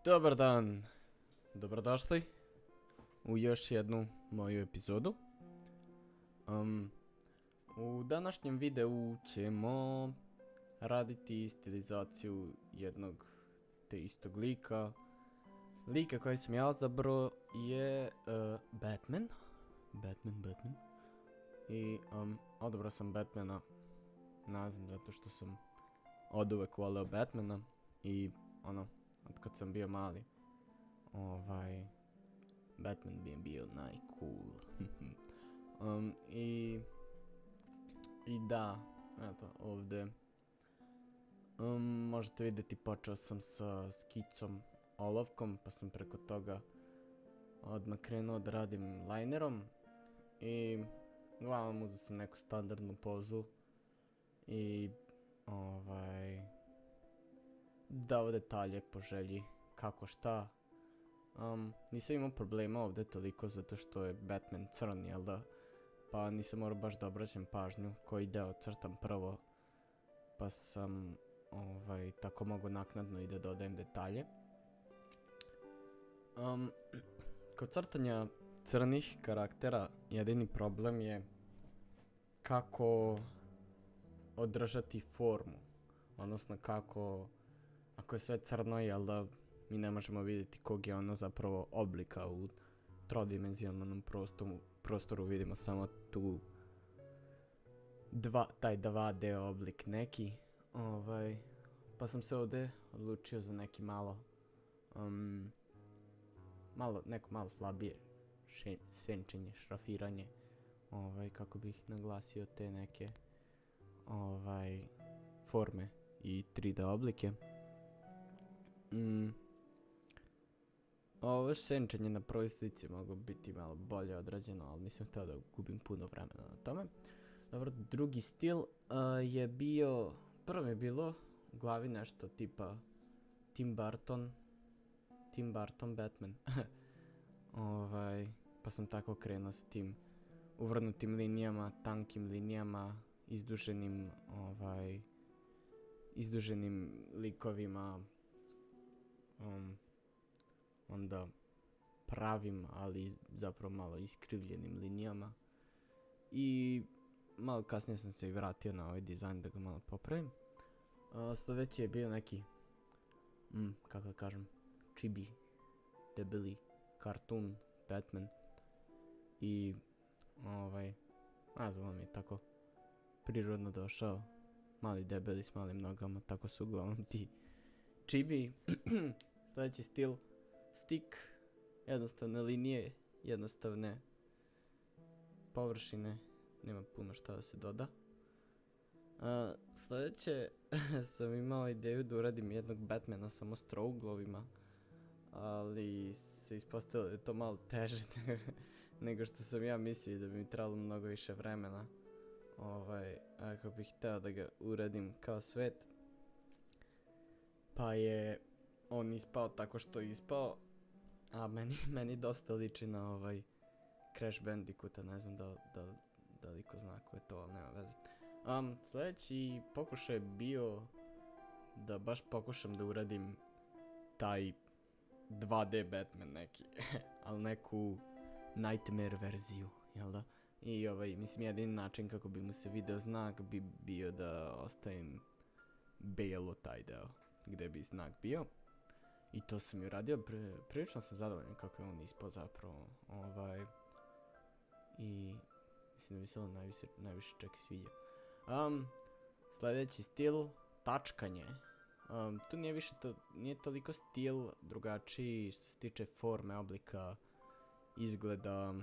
Dobar dan, dobrodošli u još jednu moju epizodu. U današnjem videu ćemo raditi stilizaciju jednog te istog lika. Lika koji sam ja odabrao je Batman. I odabrao sam Batmana, nazvam zato što sam oduvek voleo Batmana i od kad sam bio mali, Batman bi bio najcool. I da, eto, ovdje možete vidjeti, počeo sam sa skicom olovkom, pa sam preko toga odmah krenuo da radim linerom i uglavnom uzeo sam neku standardnu pozu i dao detalje po želji kako šta. Nisam imao problema ovdje toliko zato što je Batman crn, jel da? Pa nisam morao baš da obraćam pažnju koji deo crtam prvo, pa sam tako mogu naknadno i da dodajem detalje. Kod crtanja crnih karaktera jedini problem je kako održati formu, odnosno kako, ako je sve crno, jel da, mi ne možemo vidjeti kog je ono zapravo oblika u trodimenzionalnom prostoru, vidimo samo tu taj 2D oblik neki. Pa sam se ovdje odlučio za neki neko malo slabije senčenje, šrafiranje, kako bih naglasio te neke forme i 3D oblike. Ovo senčenje na prvoj slici mogu biti malo bolje odrađeno, ali nisam htio da gubim puno vremena na tome. Dobro, drugi stil je bio, prvo mi je bilo u glavi nešto tipa Tim Burton Batman. Pa sam tako krenuo sa tim uvrnutim linijama, tankim linijama, izduženim likovima, onda pravim, ali zapravo malo iskrivljenim linijama. I malo kasnije sam se i vratio na ovaj dizajn da ga malo popravim. Sljedeći je bio neki, kako da kažem, chibi, debeli, cartoon Batman. I nazvao mi je tako prirodno došao, mali debeli s malim nogama, tako su uglavnom ti chibi. Sljedeći stil, stick, jednostavne linije, jednostavne površine, nema puno šta da se doda. Sljedeće sam imao ideju da uradim jednog Batmana samo s trouglovima, ali se ispostavilo da je to malo teže nego što sam ja mislio, da bi mi trebalo mnogo više vremena. Ako bih htio da ga uradim kao svet, pa je on ispao tako što je ispao, a meni dosta liči na Crash Bandicoota, ne znam da li ko zna ko je to, ali nema veze. Sljedeći pokušaj je bio da baš pokušam da uradim taj 2D Batman neki, ali neku Nightmare verziju, jel da? I mislim, jedini način kako bi mu se video znak bi bio da ostavim belo taj deo gdje bi znak bio. I to sam i uradio, prilično sam zadovoljan kako je on ispao zapravo. I mislim da mi se on najviše čak i sviđa. Sljedeći stil, tačkanje. Tu nije toliko stil drugačiji što se tiče forme, oblika, izgleda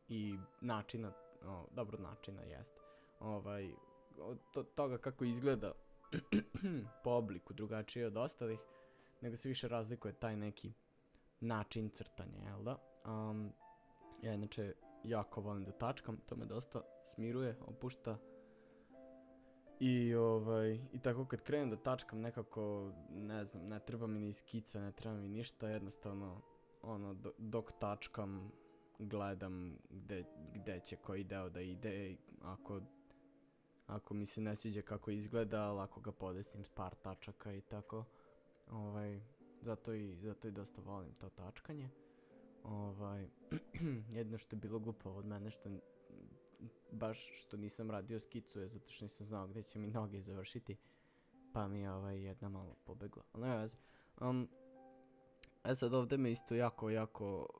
i načina, dobro načina jest. Od toga kako izgleda po obliku drugačije od ostalih, nego se više razlikuje taj neki način crtanja, jel da? Ja inače jako volim da tačkam, to me dosta smiruje, opušta. I tako kad krenem da tačkam nekako, ne znam, ne treba mi ni skica, ne treba mi ništa, jednostavno dok tačkam gledam gde će koji deo da ide, ako mi se ne sviđa kako izgleda, ali ako ga podesim s par tačaka i tako, Zato i dosta volim to tačkanje. Jedno što je bilo glupo od mene baš što nisam radio skicu je zato što nisam znao gdje će mi noge završiti, pa mi je jedna malo pobegla, ali nema veze. Sad ovdje me isto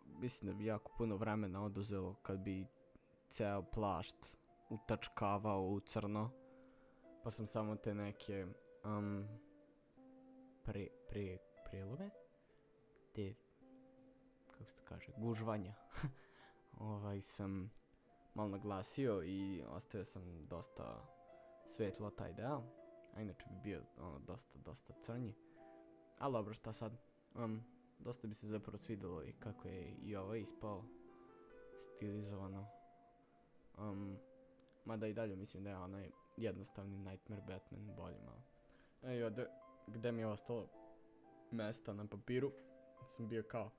mislim da bi jako puno vremena oduzelo kad bi ceo plašt utačkavao u crno, pa sam samo te neke prijelome, te, kako se to kaže, gužvanja, sam malo naglasio i ostavio sam dosta svetlo taj deo, a inače bi bio dosta crnji, ali dobro, šta sad. Dosta bi se zapravo svidjelo i kako je i ovo ispao stilizovano, mada i dalje mislim da je onaj jednostavni Nightmare Batman bolji malo. I ovdje gdje mi je ostalo mesta na papiru sam bio kao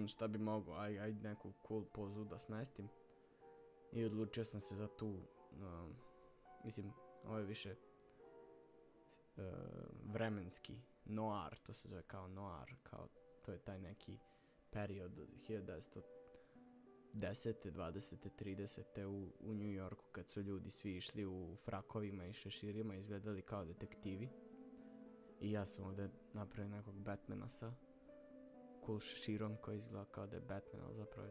šta bi mogao, aj neku cool pozu da smestim i odlučio sam se za tu, mislim ovo je više vremenski noir, to se zove kao noir, kao to je taj neki period 1910. 20. 30. u New Yorku kad su ljudi svi išli u frakovima i šeširima, izgledali kao detektivi. I ja sam ovdje napravio nekog Batmana sa cool šeširom koji izgleda kao da je Batman, ali zapravo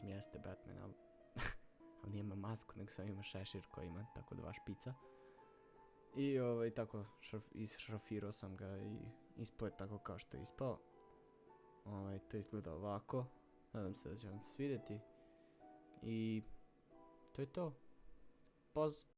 jeste Batman, ali ali nema masku, nego sam ima šešir koji ima tako 2 špica. I tako isšrafirao sam ga i ispao je tako kao što je ispao. To izgleda ovako. Nadam se da će vam se svidjeti. I to je to. Poz!